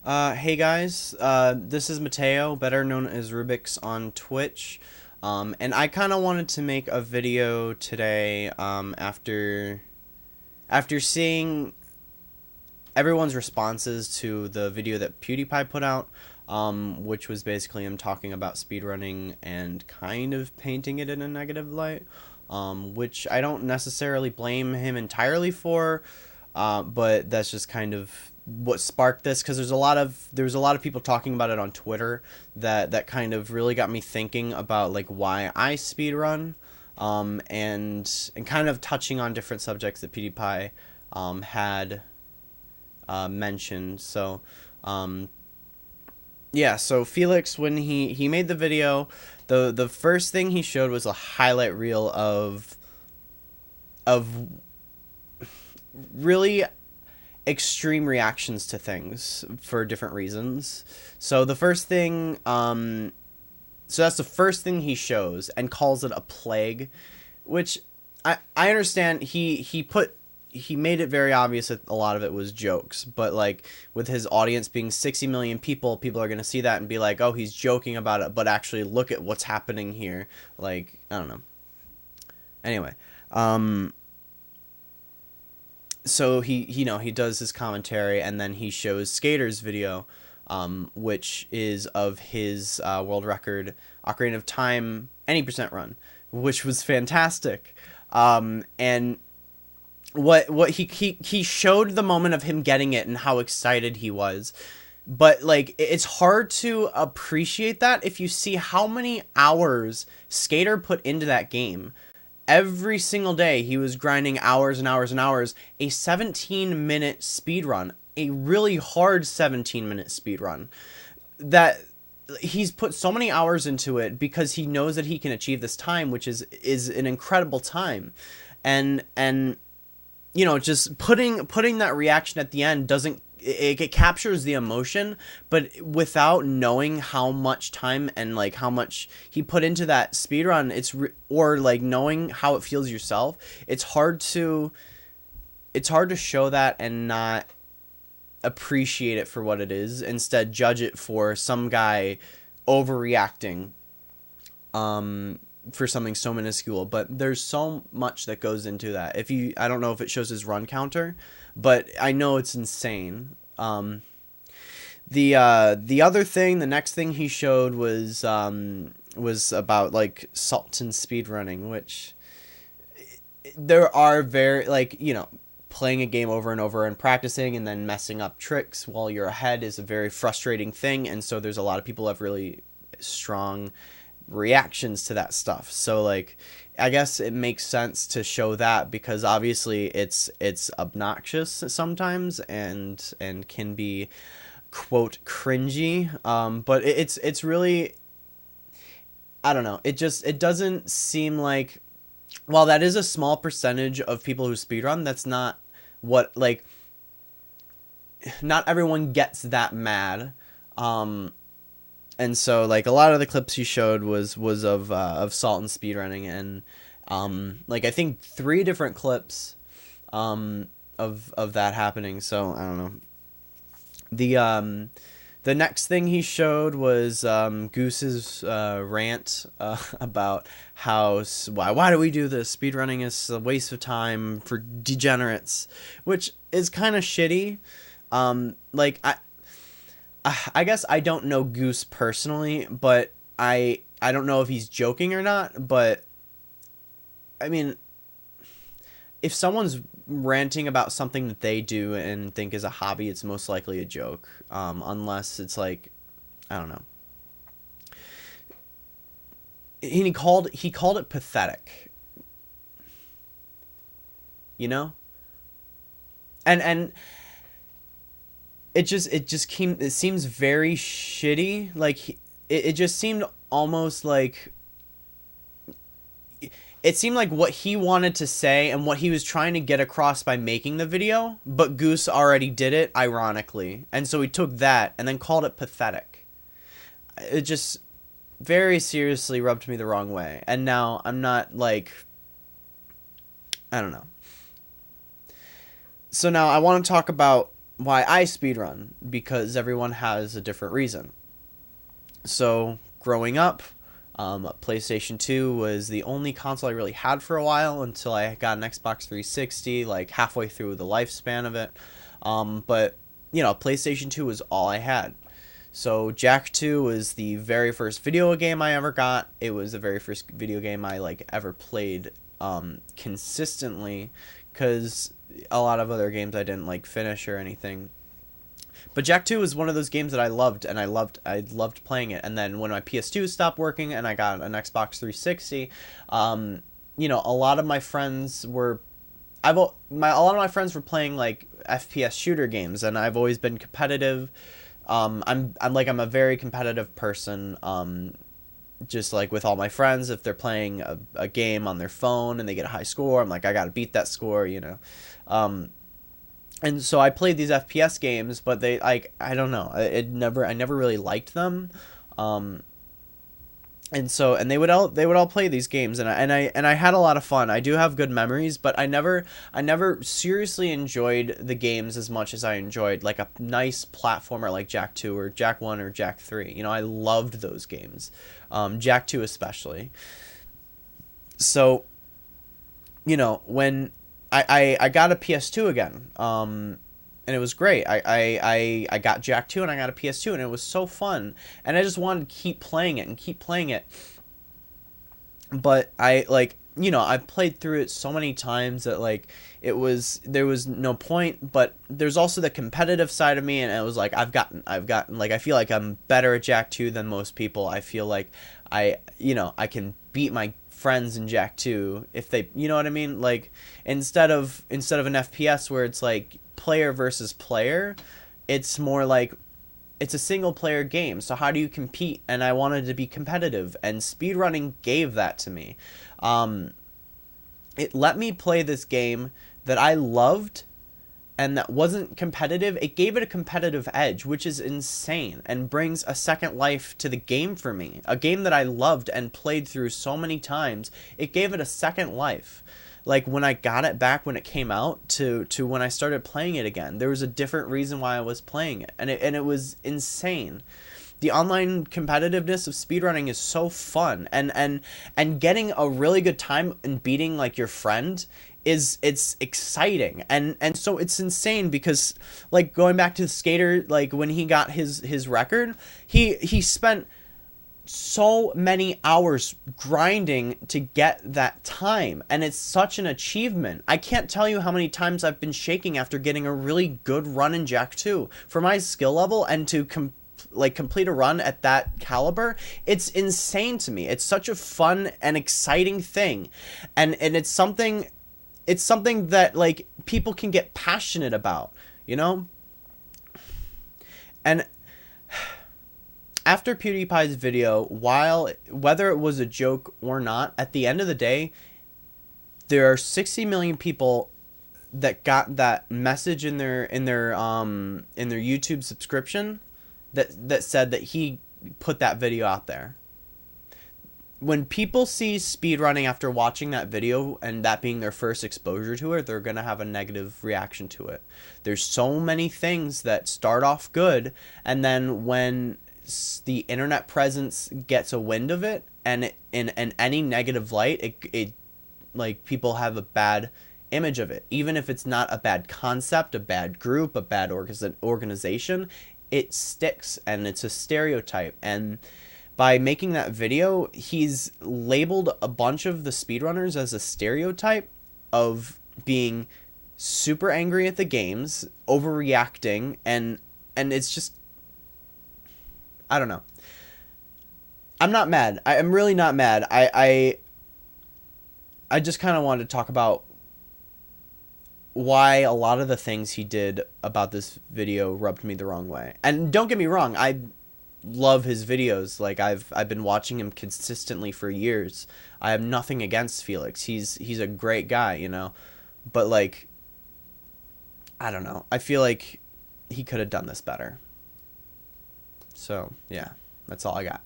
Hey guys, this is Mateo, better known as rRubiks on Twitch. And I kind of wanted to make a video today after seeing everyone's responses to the video that Pewdiepie put out, which was basically him talking about speedrunning and kind of painting it in a negative light, which I don't necessarily blame him entirely for, but that's just kind of what sparked this, because there was a lot of people talking about it on Twitter that kind of really got me thinking about like why I speedrun, and kind of touching on different subjects that PewDiePie had mentioned. So yeah, so Felix, when he made the video, the first thing he showed was a highlight reel of really extreme reactions to things for different reasons. So the first thing, so that's the first thing he shows and calls it a plague, which I understand. He made it very obvious that a lot of it was jokes, but like with his audience being 60 million people are going to see that and be like, oh, he's joking about it, but actually look at what's happening here. Like, I don't know. Anyway, so he does his commentary, and then he shows Skater's video, which is of his world record Ocarina of Time any percent run, which was fantastic. And what he showed the moment of him getting it and how excited he was, but like it's hard to appreciate that if you see how many hours Skater put into that game. Every single day he was grinding hours and hours and hours, a 17-minute speed run, a really hard 17-minute speed run, that he's put so many hours into it because he knows that he can achieve this time, which is an incredible time. And you know, just putting that reaction at the end doesn't, it captures the emotion, but without knowing how much time and like how much he put into that speed run, or like knowing how it feels yourself, it's hard to show that and not appreciate it for what it is. Instead, judge it for some guy overreacting for something so minuscule. But there's so much that goes into that. I don't know if it shows his run counter, but I know it's insane. The other thing, the next thing he showed was about like Sultan speedrunning, which there are very, like, you know, playing a game over and over and practicing and then messing up tricks while you're ahead is a very frustrating thing, and so there's a lot of people who have really strong reactions to that stuff. So like I guess it makes sense to show that, because obviously it's obnoxious sometimes and can be quote cringy, but it's really, I don't know, it doesn't seem like, while that is a small percentage of people who speedrun, that's not what, like, not everyone gets that mad. And so like a lot of the clips he showed was of Sultan speedrunning, and like I think 3 different clips of that happening. So I don't know. The next thing he showed was Goose's rant about how why do we do this? Speedrunning is a waste of time for degenerates, which is kind of shitty. Like I guess I don't know Goose personally, but I don't know if he's joking or not, but I mean, if someone's ranting about something that they do and think is a hobby, it's most likely a joke, unless it's like, I don't know. And he called it pathetic, you know, and it seems very shitty. Like it just seemed almost like, it seemed like what he wanted to say and what he was trying to get across by making the video, but Goose already did it ironically, and so he took that and then called it pathetic. It just very seriously rubbed me the wrong way, and now I'm not like, I don't know. So now I want to talk about why I speedrun, because everyone has a different reason. So growing up, PlayStation 2 was the only console I really had for a while until I got an Xbox 360, like halfway through the lifespan of it. But, you know, PlayStation 2 was all I had. So Jak 2 was the very first video game I ever got. It was the very first video game I, like, ever played consistently, because a lot of other games I didn't, like, finish or anything. But Jak 2 was one of those games that I loved, and I loved playing it. And then when my PS2 stopped working and I got an Xbox 360, you know, a lot of my friends were a lot of my friends were playing like FPS shooter games, and I've always been competitive. I'm a very competitive person. Just like with all my friends, if they're playing a game on their phone and they get a high score, I'm like, I gotta beat that score, you know. And so I played these FPS games, but they, like, I don't know, I never really liked them. And they would all play these games, and I had a lot of fun. I do have good memories, but I never seriously enjoyed the games as much as I enjoyed like a nice platformer like Jak 2 or Jak 1 or Jak 3. You know, I loved those games. Jak 2 especially. So, you know, when I got a PS2 again, and it was great. I got Jak 2 and I got a PS2, and it was so fun. And I just wanted to keep playing it and keep playing it. But I, like, you know, I played through it so many times that, like, there was no point. But there's also the competitive side of me, and it was like, I've gotten, like, I feel like I'm better at Jak 2 than most people. I feel like I can beat my friends in Jak 2 if they, you know what I mean? Like, instead of an FPS where it's like player versus player, it's more like it's a single player game. So how do you compete? And I wanted to be competitive, and speedrunning gave that to me. It let me play this game that I loved and that wasn't competitive. It gave it a competitive edge, which is insane, and brings a second life to the game for me. A game that I loved and played through so many times, it gave it a second life. Like, when I got it back when it came out to when I started playing it again, there was a different reason why I was playing it, and it was insane. The online competitiveness of speedrunning is so fun, and getting a really good time and beating, like, your friend it's exciting, and so it's insane, because, like, going back to the skater, like, when he got his record, he spent so many hours grinding to get that time, and it's such an achievement. I can't tell you how many times I've been shaking after getting a really good run in Jak 2. For my skill level, and to complete a run at that caliber, it's insane to me. It's such a fun and exciting thing, and it's something that, like, people can get passionate about, you know? And after PewDiePie's video, whether it was a joke or not, at the end of the day, there are 60 million people that got that message in their YouTube subscription that said that he put that video out there. When people see speedrunning after watching that video and that being their first exposure to it, they're going to have a negative reaction to it. There's so many things that start off good, and then when the internet presence gets a wind of it, and in any negative light, it like, people have a bad image of it. Even if it's not a bad concept, a bad group, a bad organization, it sticks, and it's a stereotype. And by making that video, he's labeled a bunch of the speedrunners as a stereotype of being super angry at the games, overreacting, and it's just, I don't know. I'm not mad. I'm really not mad. I just kind of wanted to talk about why a lot of the things he did about this video rubbed me the wrong way. And don't get me wrong, I love his videos. Like, I've been watching him consistently for years. I have nothing against Felix. He's a great guy, you know. But, like, I don't know. I feel like he could have done this better. So, yeah, that's all I got.